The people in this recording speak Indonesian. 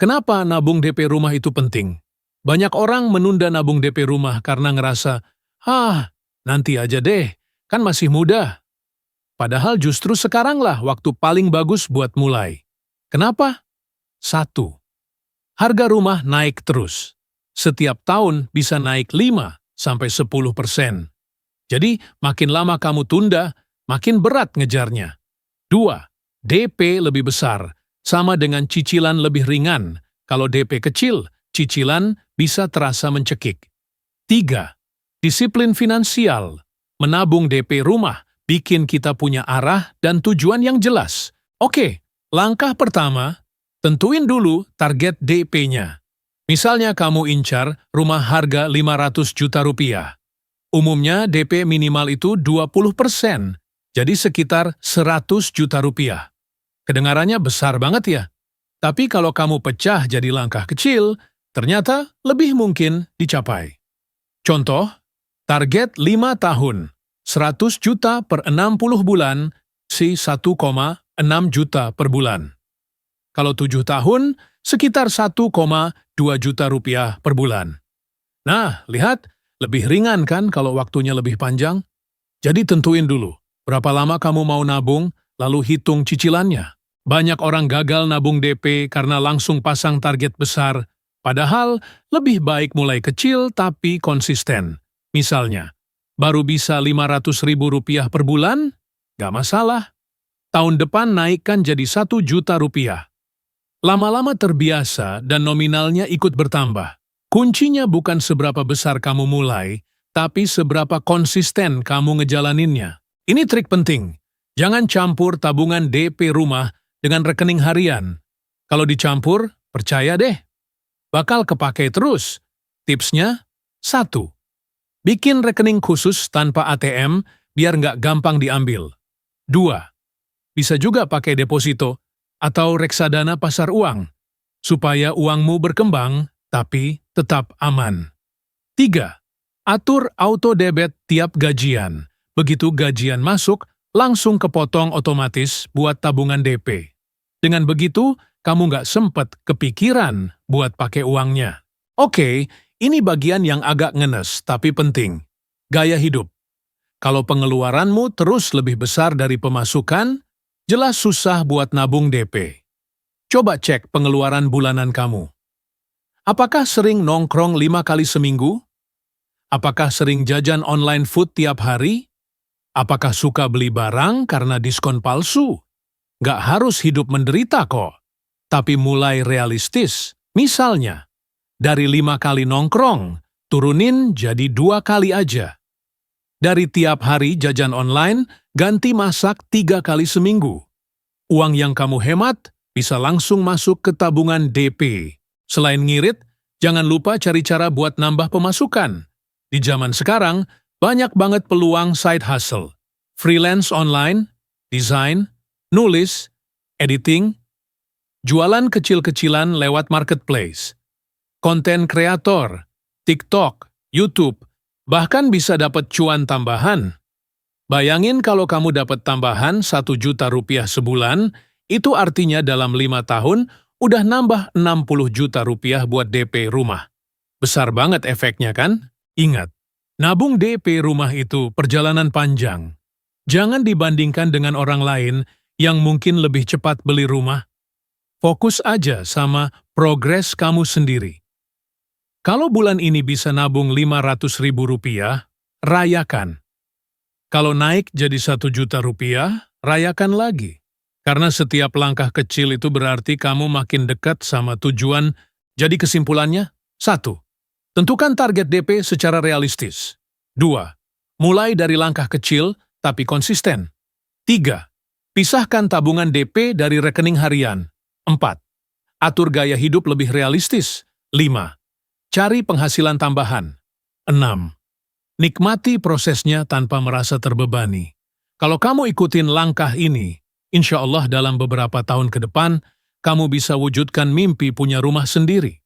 Kenapa nabung DP rumah itu penting? Banyak orang menunda nabung DP rumah karena ngerasa, nanti aja deh, kan masih muda. Padahal justru sekaranglah waktu paling bagus buat mulai. Kenapa? 1. Harga rumah naik terus. Setiap tahun bisa naik 5–10%. Jadi, makin lama kamu tunda, makin berat ngejarnya. 2. DP lebih besar, sama dengan cicilan lebih ringan. Kalau DP kecil, cicilan bisa terasa mencekik. 3. Disiplin finansial. Menabung DP rumah bikin kita punya arah dan tujuan yang jelas. Oke, langkah pertama, tentuin dulu target DP-nya. Misalnya kamu incar rumah harga 500 juta rupiah. Umumnya DP minimal itu 20%, jadi sekitar 100 juta rupiah. Kedengarannya besar banget ya? Tapi kalau kamu pecah jadi langkah kecil, ternyata lebih mungkin dicapai. Contoh, target 5 tahun, 100 juta per 60 bulan, si 1,6 juta per bulan. Kalau 7 tahun, sekitar 1,2 juta rupiah per bulan. Nah, lihat, lebih ringan kan kalau waktunya lebih panjang? Jadi tentuin dulu, berapa lama kamu mau nabung, lalu hitung cicilannya. Banyak orang gagal nabung DP karena langsung pasang target besar, padahal lebih baik mulai kecil tapi konsisten. Misalnya, baru bisa 500 ribu rupiah per bulan? Gak masalah. Tahun depan naikkan jadi 1 juta rupiah. Lama-lama terbiasa dan nominalnya ikut bertambah. Kuncinya bukan seberapa besar kamu mulai, tapi seberapa konsisten kamu ngejalaninnya. Ini trik penting. Jangan campur tabungan DP rumah dengan rekening harian. Kalau dicampur, percaya deh, bakal kepake terus. Tipsnya, 1. Bikin rekening khusus tanpa ATM biar nggak gampang diambil. 2. Bisa juga pakai deposito atau reksadana pasar uang, supaya uangmu berkembang tapi tetap aman. 3. Atur auto debit tiap gajian. Begitu gajian masuk, langsung kepotong otomatis buat tabungan DP. Dengan begitu, kamu nggak sempet kepikiran buat pakai uangnya. Oke, ini bagian yang agak ngenes tapi penting. Gaya hidup. Kalau pengeluaranmu terus lebih besar dari pemasukan, jelas susah buat nabung DP. Coba cek pengeluaran bulanan kamu. Apakah sering nongkrong 5 kali seminggu? Apakah sering jajan online food tiap hari? Apakah suka beli barang karena diskon palsu? Nggak harus hidup menderita kok. Tapi mulai realistis. Misalnya, dari 5 kali nongkrong, turunin jadi 2 kali aja. Dari tiap hari jajan online, ganti masak 3 kali seminggu. Uang yang kamu hemat bisa langsung masuk ke tabungan DP. Selain ngirit, jangan lupa cari cara buat nambah pemasukan. Di zaman sekarang, banyak banget peluang side hustle. Freelance online, desain, nulis, editing, jualan kecil-kecilan lewat marketplace, konten kreator, TikTok, YouTube, bahkan bisa dapat cuan tambahan. Bayangin kalau kamu dapat tambahan 1 juta rupiah sebulan, itu artinya dalam 5 tahun, udah nambah 60 juta rupiah buat DP rumah. Besar banget efeknya kan? Ingat, nabung DP rumah itu perjalanan panjang. Jangan dibandingkan dengan orang lain yang mungkin lebih cepat beli rumah. Fokus aja sama progres kamu sendiri. Kalau bulan ini bisa nabung 500 ribu rupiah, rayakan. Kalau naik jadi 1 juta rupiah, rayakan lagi. Karena setiap langkah kecil itu berarti kamu makin dekat sama tujuan. Jadi kesimpulannya, 1. Tentukan target DP secara realistis. 2. Mulai dari langkah kecil tapi konsisten. 3. Pisahkan tabungan DP dari rekening harian. 4. Atur gaya hidup lebih realistis. 5. Cari penghasilan tambahan. 6. Nikmati prosesnya tanpa merasa terbebani. Kalau kamu ikutin langkah ini, insya Allah dalam beberapa tahun ke depan, kamu bisa wujudkan mimpi punya rumah sendiri.